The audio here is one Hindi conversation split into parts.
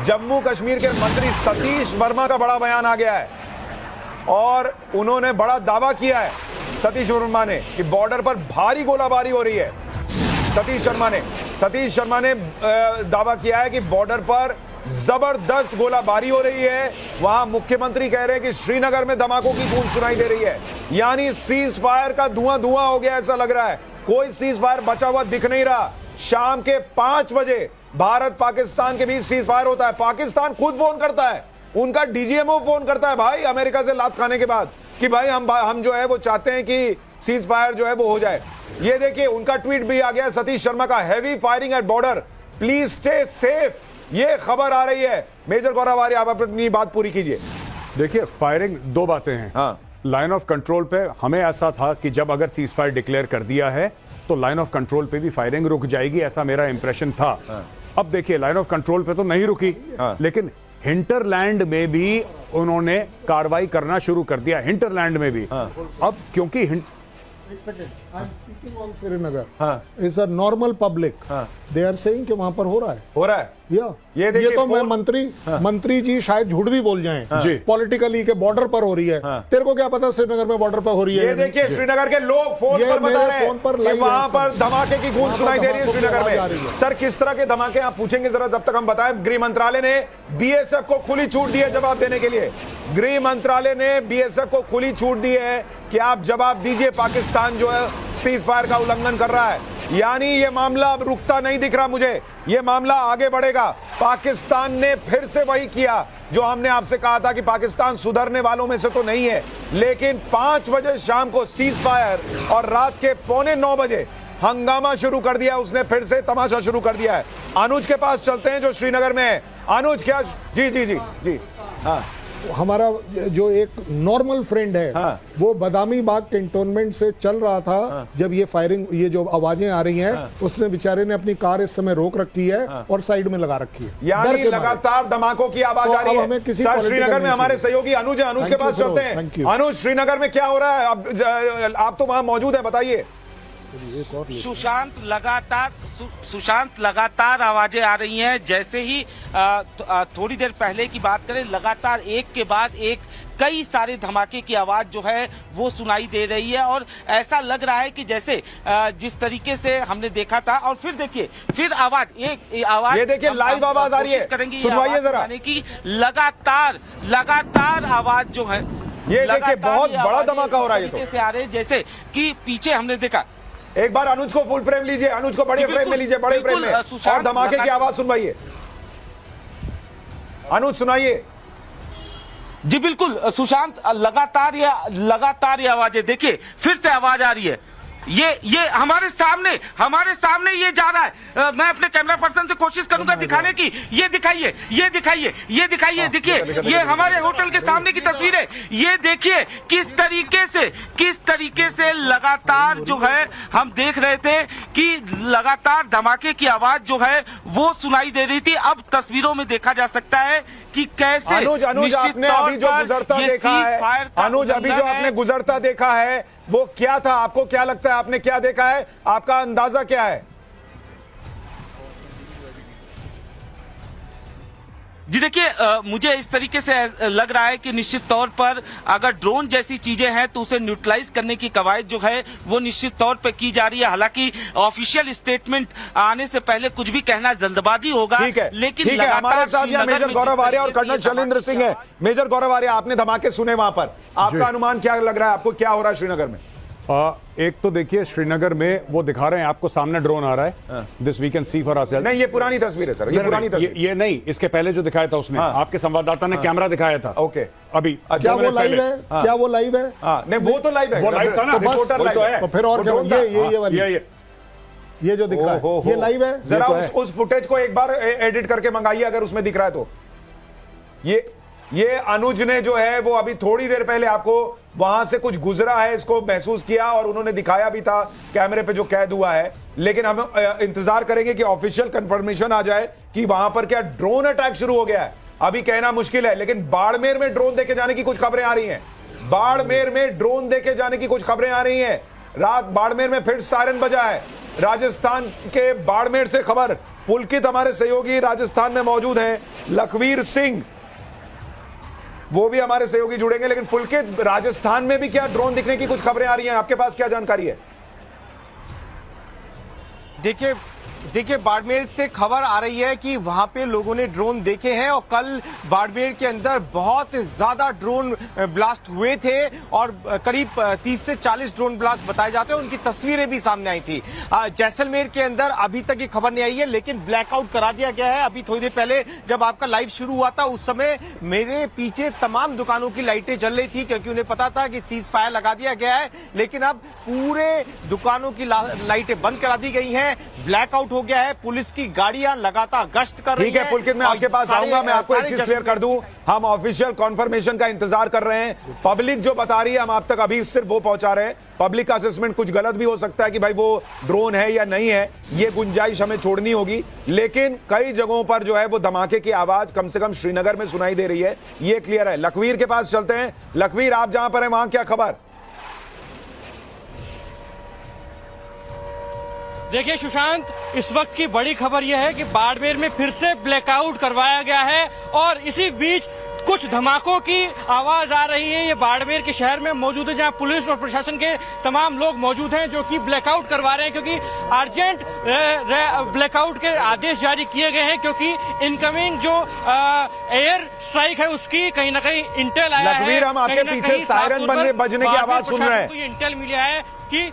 जम्मू कश्मीर के मंत्री सतीश वर्मा का बड़ा बयान आ गया है और उन्होंने बड़ा दावा किया है सतीश वर्मा ने कि बॉर्डर पर भारी गोलाबारी हो रही है। सतीश शर्मा ने दावा किया है कि बॉर्डर पर जबरदस्त गोलाबारी हो रही है। वहां मुख्यमंत्री कह रहे हैं कि श्रीनगर में धमाकों की गूंज सुनाई दे रही है, यानी सीज फायर का धुआं धुआं हो गया ऐसा लग रहा है। कोई सीज फायर बचा हुआ दिख नहीं रहा। शाम के 5 बजे भारत पाकिस्तान के बीच सीज फायर होता है। पाकिस्तान खुद फोन करता है, उनका डीजीएमओ फोन करता है भाई अमेरिका से लात खाने के बाद कि भाई हम जो है वो चाहते हैं कि सीज फायर जो है वो हो जाए। ये देखिए उनका ट्वीट भी आ गया सतीश शर्मा का, heavy firing at border, please stay safe. ये खबर आ रही है। मेजर गौरव आर्य, आप अपनी बात पूरी कीजिए। देखिए फायरिंग दो बातें हैं। हाँ, लाइन ऑफ कंट्रोल पे हमें ऐसा था कि जब अगर सीज फायर डिक्लेयर कर दिया है तो लाइन ऑफ कंट्रोल पे भी फायरिंग रुक जाएगी, ऐसा मेरा इंप्रेशन था। हाँ। अब देखिए लाइन ऑफ कंट्रोल पे तो नहीं रुकी, हाँ। लेकिन हिंटरलैंड में भी उन्होंने कार्रवाई करना शुरू कर दिया। हिंटरलैंड में भी अब क्योंकि एक second, I am speaking on Srinagar. हाँ। इज अ नॉर्मल पब्लिक, हाँ। दे आर सेइंग कि वहां पर हो रहा है। ये देखिए ये तो मैं मंत्री जी शायद झूठ भी बोल जाएं जी। पॉलिटिकली के बॉर्डर पर हो रही है। तेरे को क्या पता श्रीनगर में बॉर्डर पर हो रही है? ये देखिए श्रीनगर के लोग फोन पर बता रहे हैं कि वहां पर धमाके की गूंज सुनाई दे रही है श्रीनगर में। सर किस तरह के धमाके आप पूछेंगे जरा, जब तक हम बताएं। गृह मंत्रालय ने बीएसएफ को खुली छूट दी है जवाब देने के लिए। गृह मंत्रालय ने बीएसएफ को खुली छूट दी है कि आप जवाब दीजिए, पाकिस्तान जो है सीज फायर का उल्लंघन कर रहा है। यानी ये मामला अब रुकता नहीं दिख रहा मुझे, ये मामला आगे बढ़ेगा। पाकिस्तान ने फिर से वही किया जो हमने आपसे कहा था कि पाकिस्तान सुधरने वालों में से तो नहीं है, लेकिन 5 बजे शाम को सीज फायर और रात के 8:45 बजे हंगामा शुरू कर दिया उसने, फिर से तमाशा शुरू कर दिया है। अनुज के पास चलते हैं जो श्रीनगर में है। अनुज क्या? जी जी जी जी। हाँ, हमारा जो एक नॉर्मल फ्रेंड है, हाँ। वो बदामी बाग कैंटोनमेंट से चल रहा था। हाँ। जब ये फायरिंग, ये जो आवाजें आ रही हैं, हाँ। उसने बेचारे ने अपनी कार इस समय रोक रखी है और साइड में लगा रखी है। यानी लगातार धमाकों की आवाज आ रही है। सर श्रीनगर में हमारे सहयोगी अनुज है, अनुज के पास चलते हैं। अनुज, श्रीनगर में क्या हो रहा है? आप तो वहां मौजूद है, बताइए। सुशांत लगातार आवाजें आ रही हैं। जैसे ही थोड़ी देर पहले की बात करें, लगातार एक के बाद एक कई सारे धमाके की आवाज जो है वो सुनाई दे रही है और ऐसा लग रहा है कि जैसे जिस तरीके से हमने देखा था। और फिर देखिए, फिर आवाज, एक आवाज, ये देखिए लाइव आवाज आ रही है, सुनवाइए जरा। की लगातार आवाज जो है, ये देखिए बहुत बड़ा धमाका हो रहा है। ये तो आ रहे जैसे कि पीछे हमने देखा। एक बार अनुज को फुल फ्रेम लीजिए, अनुज को बड़े फ्रेम में लीजिए, बड़े फ्रेम में, और धमाके की आवाज सुनवाइए। अनुज सुनाइए। जी बिल्कुल सुशांत, लगातार ये आवाजें, देखिए फिर से आवाज आ रही है। ये हमारे सामने ये जा रहा है। मैं अपने कैमरा पर्सन से कोशिश करूंगा दिखाने की। ये दिखाइए। देखिए ये हमारे होटल के सामने की तस्वीर है। ये देखिए किस तरीके से लगातार जो है हम देख रहे थे कि लगातार धमाके की आवाज जो है वो सुनाई दे रही थी। अब तस्वीरों में देखा जा सकता है कि कैसे अनुज आपने अभी जो गुजरता देखा है, अनुज अभी जो आपने गुजरता देखा है वो क्या था? आपको क्या लगता है, आपने क्या देखा है? आपका अंदाजा क्या है? जी देखिए, मुझे इस तरीके से लग रहा है कि निश्चित तौर पर अगर ड्रोन जैसी चीजें हैं तो उसे न्यूट्रलाइज करने की कवायद जो है वो निश्चित तौर पर की जा रही है। हालांकि ऑफिशियल स्टेटमेंट आने से पहले कुछ भी कहना जल्दबाजी होगा। ठीक है, लेकिन ठीक है। हमारे साथ यहाँ मेजर गौरव आर्य और कर्नल शैलेंद्र सिंह है। मेजर गौरव आर्य, आपने धमाके सुने वहां पर, आपका अनुमान क्या लग रहा है? आपको क्या हो रहा है श्रीनगर में? एक तो देखिए श्रीनगर में वो दिखा रहे हैं आपको, सामने ड्रोन आ रहा है। This we can see for ourselves. नहीं, ये पुरानी तस्वीर है सर, ये पुरानी तस्वीर। ये नहीं, इसके पहले जो दिखाया था उसने, आपके संवाददाता ने कैमरा दिखाया था। ओके, अभी क्या वो लाइव है? क्या वो लाइव है? नहीं, वो तो लाइव है, वो लाइव था ना, रिपोर्टर लाइव है। तो फिर और क्या? ये वाली, ये जो दिख रहा है ये लाइव है। जरा उस फुटेज को एक बार एडिट करके मंगाइए अगर उसमें दिख रहा है तो। ये अनुज ने जो है वो अभी थोड़ी देर पहले आपको वहां से कुछ गुजरा है, इसको महसूस किया और उन्होंने दिखाया भी था कैमरे पे जो कैद हुआ है। लेकिन हम इंतजार करेंगे कि ऑफिशियल कंफर्मेशन आ जाए कि वहां पर क्या ड्रोन अटैक शुरू हो गया है। अभी कहना मुश्किल है, लेकिन बाड़मेर में ड्रोन देखे जाने की कुछ खबरें आ रही हैं। बाड़मेर में ड्रोन देखे जाने की कुछ खबरें आ रही हैं। रात बाड़मेर में फिर सायरन बजा है। राजस्थान के बाड़मेर से खबर पुलकित हमारे सहयोगी राजस्थान में मौजूद हैं, लखवीर सिंह वो भी हमारे सहयोगी जुड़ेंगे। लेकिन पुलकित, राजस्थान में भी क्या ड्रोन दिखने की कुछ खबरें आ रही हैं? आपके पास क्या जानकारी है? देखिए बाड़मेर से खबर आ रही है कि वहां पे लोगों ने ड्रोन देखे हैं और कल बाड़मेर के अंदर बहुत ज्यादा ड्रोन ब्लास्ट हुए थे और करीब 30 से 40 ड्रोन ब्लास्ट बताए जाते हैं। उनकी तस्वीरें भी सामने आई थी। जैसलमेर के अंदर अभी तक ये खबर नहीं आई है, लेकिन ब्लैकआउट करा दिया गया है। अभी थोड़ी देर पहले जब आपका लाइव शुरू हुआ था उस समय मेरे पीछे तमाम दुकानों की लाइटें जल रही थी, क्योंकि उन्हें पता था कि सीज फायर लगा दिया गया है। लेकिन अब पूरे दुकानों की लाइटें बंद करा दी गई हैं, ब्लैकआउट हो गया है। पुलिस की गाड़ियां लगातार गश्त कर रही हैं। ठीक है पुलकित, मैं आपके पास आऊंगा। मैं आपको एक चीज क्लियर कर दूं, हम ऑफिशियल कॉन्फर्मेशन का इंतजार कर रहे हैं। पब्लिक जो बता रही है हम आप तक अभी सिर्फ वो पहुंचा रहे हैं। पब्लिक का असेसमेंट कुछ गलत भी हो सकता है कि भाई वो ड्रोन है या नहीं है, ये गुंजाइश हमें छोड़नी होगी। लेकिन कई जगहों पर जो है वो धमाके की आवाज कम से कम श्रीनगर में सुनाई दे रही है, ये क्लियर है। लखवीर के पास चलते हैं। लखवीर, आप जहां पर हैं वहां क्या खबर? देखिए सुशांत, इस वक्त की बड़ी खबर यह है कि बाड़मेर में फिर से ब्लैकआउट करवाया गया है और इसी बीच कुछ धमाकों की आवाज आ रही है। ये बाड़मेर के शहर में मौजूद है, जहां पुलिस और प्रशासन के तमाम लोग मौजूद हैं जो कि ब्लैकआउट करवा रहे हैं, क्योंकि अर्जेंट ब्लैकआउट के आदेश जारी किए गए हैं, क्योंकि इनकमिंग जो एयर स्ट्राइक है उसकी कहीं ना कहीं इंटेल आया है। लखवीर, हम आपके पीछे सायरन बजने की आवाज सुन रहे हैं। ये इंटेल मिला है कि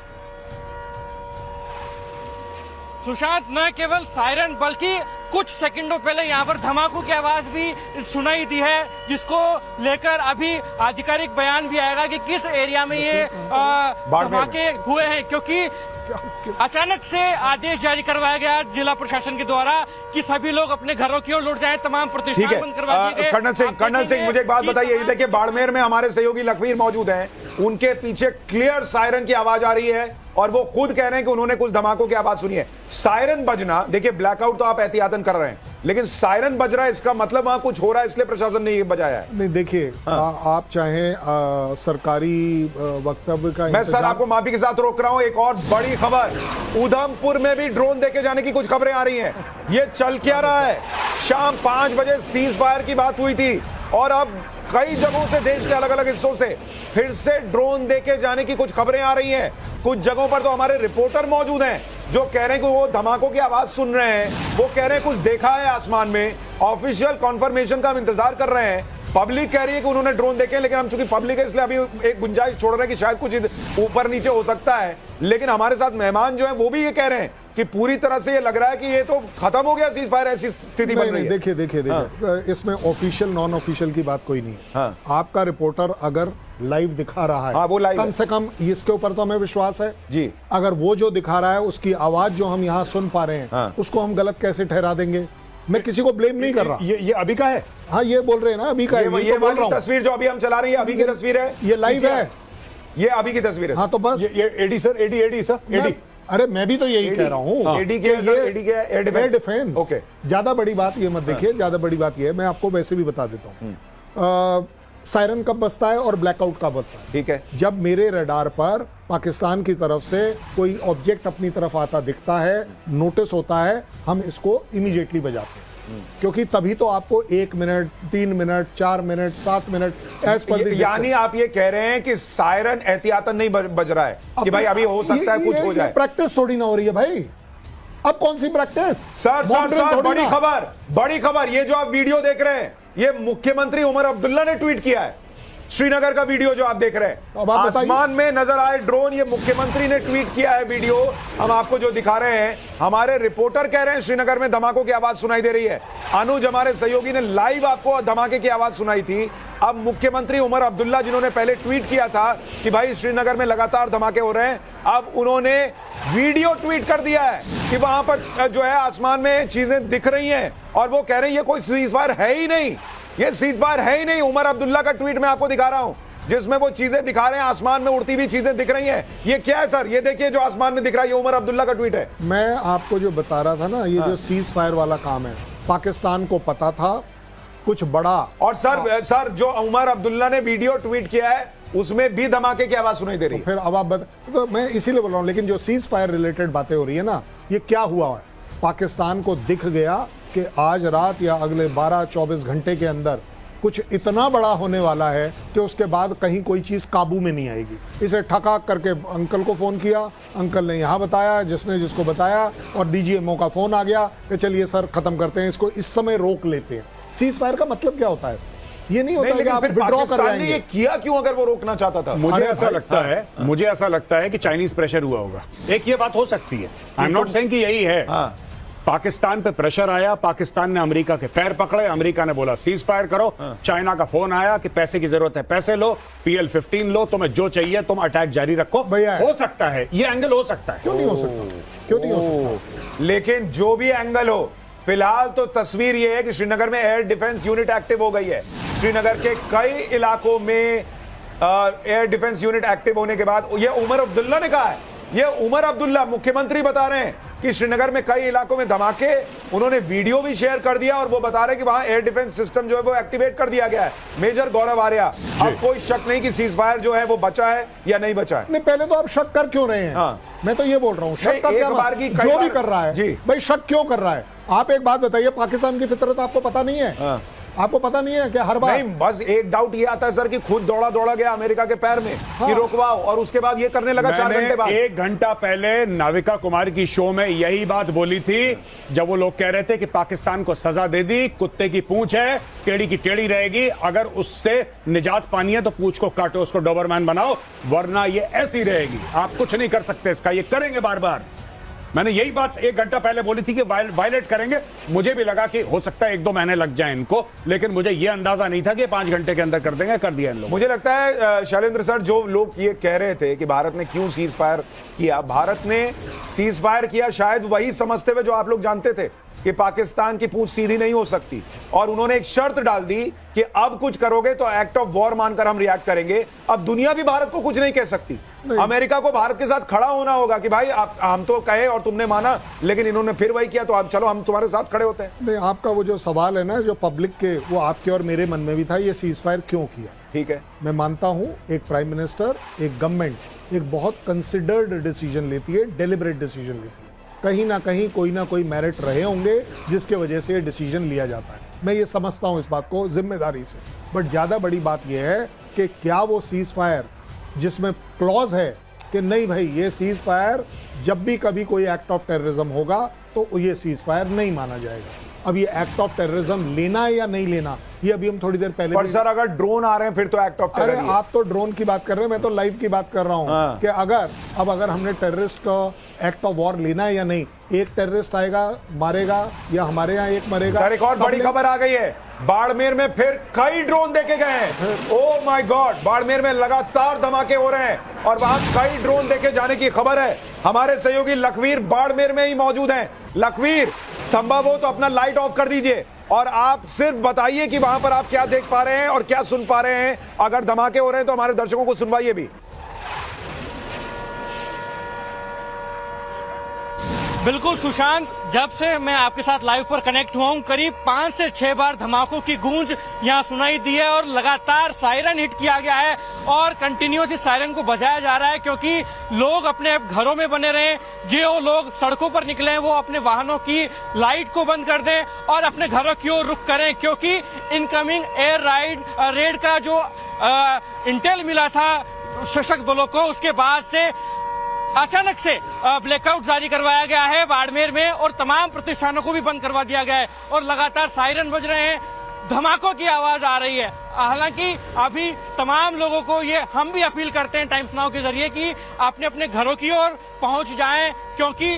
सुशांत, न केवल सायरन बल्कि कुछ सेकंडों पहले यहाँ पर धमाकों की आवाज भी सुनाई दी है, जिसको लेकर अभी आधिकारिक बयान भी आएगा कि किस एरिया में ये धमाके हुए हैं, क्योंकि अचानक से आदेश जारी करवाया गया जिला प्रशासन के द्वारा कि सभी लोग अपने घरों की ओर लौट जाएं, तमाम प्रतिष्ठान बंद करवा दिए गए। कर्नल सिंह मुझे एक बात बताइए, ये देखिए बाड़मेर में हमारे सहयोगी लखवीर मौजूद हैं, उनके पीछे क्लियर सायरन की आवाज आ रही है और वो खुद कह रहे हैं कि उन्होंने कुछ धमाकों की आवाज सुनी है। सायरन बजना, देखिए ब्लैकआउट तो आप एहतियातन कर रहे हैं, लेकिन सायरन बज रहा है, इसका मतलब वहां कुछ हो रहा है, इसलिए प्रशासन ने ये बजाया है। नहीं देखिए, आप चाहें सरकारी वक्तव्य का, मैं सर आपको माफी के साथ रोक रहा हूं। एक और बड़ी खबर, उधमपुर में भी ड्रोन देके जाने की कुछ खबरें आ रही हैं। ये चल क्या रहा है? शाम 5 बजे सीज फायर की बात हुई थी और अब कई जगहों से, देश के अलग अलग हिस्सों से फिर से ड्रोन देके जाने की कुछ खबरें आ रही हैं। कुछ जगहों पर तो हमारे रिपोर्टर मौजूद हैं जो कह रहे हैं कि वो धमाकों की आवाज सुन रहे हैं, वो कह रहे हैं कुछ देखा है आसमान में। ऑफिशियल कॉन्फर्मेशन का हम इंतजार कर रहे हैं। पब्लिक कह रही है कि उन्होंने ड्रोन देखे, लेकिन हम चूंकि पब्लिक है इसलिए अभी एक गुंजाइश छोड़ रहे हैं कि शायद कुछ ऊपर नीचे हो सकता है। लेकिन हमारे साथ मेहमान जो है वो भी ये कह रहे हैं कि पूरी तरह से ये लग रहा है कि ये तो खत्म हो गया सीज फायर, ऐसी स्थिति बन रही है। देखिए, इसमें ऑफिशियल नॉन ऑफिशियल की बात कोई नहीं है। आपका रिपोर्टर अगर लाइव दिखा रहा है, वो लाइव कम से कम इसके ऊपर तो हमें विश्वास है जी। अगर वो जो दिखा रहा है उसकी आवाज जो हम यहाँ सुन पा रहे हैं उसको हम गलत कैसे ठहरा देंगे? मैं किसी को ब्लेम नहीं कर रहा। ये अभी का है? हाँ, ये बोल रहे हैं ना, अभी का है। ये वाली तस्वीर जो अभी हम चला रही है अभी की तस्वीर है, ये लाइव है, ये अभी की तस्वीर है। हाँ तो बस ये AD sir, AD sir, AD. अरे मैं भी तो यही कह रहा हूँ, एडी के एयर डिफेंस। ओके, ज्यादा बड़ी बात ये मत देखिए, ज्यादा बड़ी बात ये है, मैं आपको वैसे भी बता देता हूँ। सायरन कब बजता है और ब्लैकआउट कब होता है? ठीक है, जब मेरे रडार पर पाकिस्तान की तरफ से कोई ऑब्जेक्ट अपनी तरफ आता दिखता है, नोटिस होता है, हम इसको इमीडिएटली बजाते हैं। क्योंकि तभी तो आपको 1 minute, 3 minute, 4 minute, 7 minute as per. यानी आप ये कह रहे हैं कि सायरन एहतियातन नहीं बज रहा है कि भाई अभी हो सकता है कुछ हो जाए। प्रैक्टिस थोड़ी ना हो रही है भाई, अब कौन सी प्रैक्टिस? सर बड़ी खबर, ये जो आप वीडियो देख रहे हैं ये मुख्यमंत्री उमर अब्दुल्ला ने ट्वीट किया है। श्रीनगर का वीडियो जो आप देख रहे हैं, आसमान में नजर आए ड्रोन, ये मुख्यमंत्री ने ट्वीट किया है वीडियो, हम आपको जो दिखा रहे हैं। हमारे रिपोर्टर कह रहे हैं श्रीनगर में धमाकों की आवाज सुनाई दे रही है। अनुज हमारे सहयोगी ने लाइव आपको धमाके की आवाज सुनाई थी। अब मुख्यमंत्री उमर अब्दुल्ला जिन्होंने पहले ट्वीट किया था कि भाई श्रीनगर में लगातार धमाके हो रहे हैं, अब उन्होंने वीडियो ट्वीट कर दिया है कि वहां पर जो है आसमान में चीजें दिख रही हैं और वो कह रहे हैं ये कोई सीज फायर है ही नहीं, ये सीज फायर है ही नहीं। उमर अब्दुल्ला का ट्वीट मैं आपको दिखा रहा हूं जिसमें वो चीजें दिखा रहे हैं, आसमान में उड़ती हुई चीजें दिख रही हैं। ये क्या है सर? ये देखिए जो आसमान में दिख रहा है, ये उमर अब्दुल्ला का ट्वीट है। मैं आपको जो बता रहा था ना, ये जो सीज फायर वाला काम है, पाकिस्तान को पता था कुछ बड़ा। और सर जो उमर अब्दुल्ला ने वीडियो ट्वीट किया है उसमें भी धमाके की आवाज सुनाई दे रही है। फिर अब आप तो मैं इसीलिए बोल रहा हूं, लेकिन जो सीज फायर रिलेटेड बातें हो रही है ना, ये क्या हुआ है? पाकिस्तान को दिख गया कि आज रात या अगले 12-24 घंटे के अंदर कुछ इतना बड़ा होने वाला है कि उसके बाद कहीं कोई चीज़ काबू में नहीं आएगी। इसे ठकाक करके अंकल को फ़ोन किया, अंकल ने यहाँ बताया, जिसने जिसको बताया, और डीजीएमओ का फ़ोन आ गया कि चलिए सर ख़त्म करते हैं इसको, इस समय रोक लेते हैं। सीज फायर का मतलब क्या होता है? ये नहीं होता है कि आप विड्रॉ कर रहे हैं। ये किया क्यों अगर वो रोकना चाहता था? मुझे ऐसा लगता है कि चाइनीज प्रेशर हुआ होगा। एक ये बात हो सकती है, आई एम नॉट सेइंग कि यही है। पाकिस्तान पे प्रेशर आया, पाकिस्तान ने अमेरिका के पैर पकड़े, अमेरिका ने बोला सीज फायर करो। चाइना का फोन आया कि पैसे की जरूरत है, पैसे लो, PL-15 लो, तुम्हें जो चाहिए तुम अटैक जारी रखो। हो सकता है, ये एंगल हो सकता है। क्यों नहीं हो सकता? क्यों नहीं हो सकता? लेकिन जो भी एंगल हो, फिलहाल तो तस्वीर यह है कि श्रीनगर में एयर डिफेंस यूनिट एक्टिव हो गई है। श्रीनगर के कई इलाकों में एयर डिफेंस यूनिट एक्टिव होने के बाद, ये उमर अब्दुल्ला ने कहा है, ये उमर अब्दुल्ला मुख्यमंत्री बता रहे हैं कि श्रीनगर में कई इलाकों में धमाके, उन्होंने वीडियो भी शेयर कर दिया और वो बता रहे हैं कि वहां एयर डिफेंस सिस्टम जो है वो एक्टिवेट कर दिया गया है। मेजर गौरव आर्या, अब कोई शक नहीं कि सीज फायर जो है वो बचा है या नहीं बचा है। नहीं, पहले तो आप शक कर क्यों रहे हैं? मैं तो ये बोल रहा हूं, शक का क्या बात? जो भी कर रहा है जी भाई, शक क्यों कर रहा है? आप एक बात बताइए, पाकिस्तान की फितरत आपको पता नहीं है? आपको पता नहीं है कि हर बार नहीं, बस एक डाउट ये आता है सर कि खुद दौड़ा गया अमेरिका के पैर में कि रोकवाओ, और उसके बाद ये करने लगा 4 घंटे बाद। 1 घंटा पहले नाविका कुमार की शो में यही बात बोली थी, जब वो लोग कह रहे थे कि पाकिस्तान को सजा दे दी, कुत्ते की पूंछ है, टेढ़ी की टेढ़ी रहेगी, अगर उससे निजात पानी है तो पूंछ को काटो, उसको डोबरमैन बनाओ, वरना ये ऐसी रहेगी, आप कुछ नहीं कर सकते इसका, ये करेंगे बार बार। मैंने यही बात 1 घंटा पहले बोली थी कि वायलेट करेंगे। मुझे भी लगा कि हो सकता है 1-2 महीने लग जाए इनको, लेकिन मुझे यह अंदाजा नहीं था कि 5 घंटे के अंदर कर देंगे। कर दिया इन लोगों। मुझे लगता है शैलेंद्र सर, जो लोग ये कह रहे थे कि भारत ने क्यों सीज फायर किया, भारत ने सीज फायर किया शायद वही समझते हुए जो आप लोग जानते थे कि पाकिस्तान की पूंछ सीधी नहीं हो सकती, और उन्होंने एक शर्त डाल दी कि अब कुछ करोगे तो एक्ट ऑफ वॉर मानकर हम रिएक्ट करेंगे। अब दुनिया भी भारत को कुछ नहीं कह सकती, अमेरिका को भारत के साथ खड़ा होना होगा कि भाई आप, हम तो कहे और तुमने माना, लेकिन इन्होंने फिर वही किया तो अब चलो हम तुम्हारे साथ खड़े होते हैं। नहीं, आपका वो जो सवाल है ना, जो पब्लिक के, वो आपके और मेरे मन में भी था, ये सीज फायर क्यों किया? ठीक है, मैं मानता हूं एक प्राइम मिनिस्टर, एक गवर्नमेंट एक बहुत कंसिडर्ड डिसीजन लेती है, डेलिबरेट डिसीजन लेती है। कहीं ना कहीं कोई ना कोई मेरिट रहे होंगे जिसके वजह से ये डिसीजन लिया जाता है। मैं ये समझता हूं इस बात को जिम्मेदारी से, बट ज़्यादा बड़ी बात यह है कि क्या वो सीज फायर जिसमें क्लॉज है कि नहीं भाई, ये सीज फायर जब भी कभी कोई एक्ट ऑफ टेररिज्म होगा तो ये सीज फायर नहीं माना जाएगा। अब ये एक्ट ऑफ टेररिज्म लेना है या नहीं लेना, ये अभी हम थोड़ी देर पहले। पर सर अगर ड्रोन आ रहे हैं फिर तो एक्ट ऑफ टेरर। अरे आप तो ड्रोन की बात कर रहे हैं, मैं तो लाइव की बात कर रहा हूं कि अगर हमने टेररिस्ट का एक्ट ऑफ वॉर लेना है या नहीं, एक टेररिस्ट आएगा मारेगा या हमारे यहाँ एक मरेगा। सर एक और बड़ी खबर आ गई है, बाड़मेर में फिर कई ड्रोन देखे गए हैं। ओह माय गॉड, बाड़मेर में लगातार धमाके हो रहे हैं और वहां कई ड्रोन देखे जाने की खबर है। हमारे सहयोगी लखवीर बाड़मेर में ही मौजूद हैं। लखवीर, संभव हो तो अपना लाइट ऑफ कर दीजिए और आप सिर्फ बताइए कि वहां पर आप क्या देख पा रहे हैं और क्या सुन पा रहे हैं। अगर धमाके हो रहे हैं तो हमारे दर्शकों को सुनवाइए भी। बिल्कुल सुशांत, जब से मैं आपके साथ लाइव पर कनेक्ट हुआ हूं, करीब 5 से 6 बार धमाकों की गूंज यहां सुनाई दी है और लगातार सायरन हिट किया गया है और कंटिन्यूस इस सायरन को बजाया जा रहा है, क्योंकि लोग अपने घरों में बने रहें। जो लोग सड़कों पर निकले हैं वो अपने वाहनों की लाइट को बंद कर दें और अपने घरों की ओर रुख करें, क्योंकि इनकमिंग एयर रेड का जो इंटेल मिला था सशस्त्र बलों को, उसके बाद से अचानक से ब्लैकआउट जारी करवाया गया है बाड़मेर में और तमाम प्रतिष्ठानों को भी बंद करवा दिया गया है और लगातार सायरन बज रहे हैं, धमाकों की आवाज आ रही है। हालांकि अभी तमाम लोगों को ये हम भी अपील करते हैं टाइम्स नाउ के जरिए कि अपने अपने घरों की ओर पहुंच जाएं, क्योंकि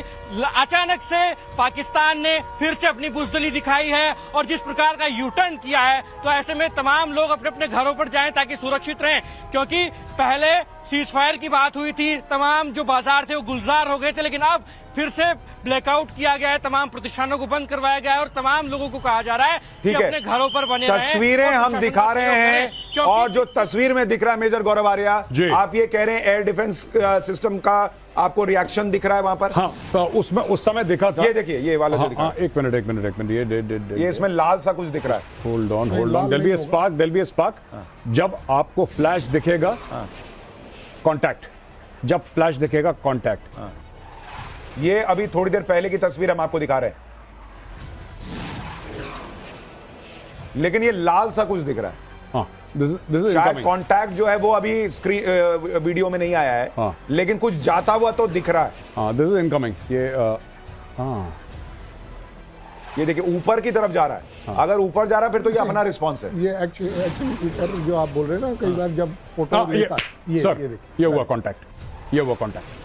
अचानक से पाकिस्तान ने फिर से अपनी बुजदली दिखाई है और जिस प्रकार का यू टर्न किया है, तो ऐसे में तमाम लोग अपने अपने घरों पर जाएं ताकि सुरक्षित रहें। क्योंकि पहले सीज फायर की बात हुई थी, तमाम जो बाजार थे वो गुलजार हो गए थे, लेकिन अब फिर से ब्लैकआउट किया गया है, तमाम प्रतिष्ठानों को बंद करवाया गया है और तमाम लोगों को कहा जा रहा है कि अपने घरों पर बने रहें। तस्वीरें हम दिखा रहे हैं और जो तस्वीर में दिख रहा है मेजर गौरव आर्या, आप ये कह रहे हैं एयर डिफेंस सिस्टम का आपको रिएक्शन दिख रहा है वहां पर? हाँ, तो उसमें उस समय दिखा था। ये देखिए, ये वाला जो दिख रहा है। एक मिनट, ये इसमें लाल सा कुछ दिख रहा है। Hold on, there be a spark. जब आपको फ्लैश दिखेगा, कांटेक्ट, जब फ्लैश दिखेगा कांटेक्ट, ये अभी थोड़ी देर पहले की तस्वीर हम आपको दिखा रहे हैं, लेकिन ये लाल सा कुछ दिख रहा है। हाँ, this is शायद incoming. कांटेक्ट जो है वो अभी स्क्रीन वीडियो में नहीं आया है, हाँ। लेकिन कुछ जाता हुआ तो दिख रहा है। हाँ, this is incoming. ये हाँ, ये देखिए ऊपर की तरफ जा रहा है। अगर ऊपर जा रहा है फिर तो ये अपना रिस्पॉन्स है। ये एक्चुअली ऊपर जो आप बोल रहे हैं ना, कई बार जब फोटो हाँ, लेता सर, ये देखिए, ये हुआ कांटेक्ट, ये हुआ कांटेक्ट।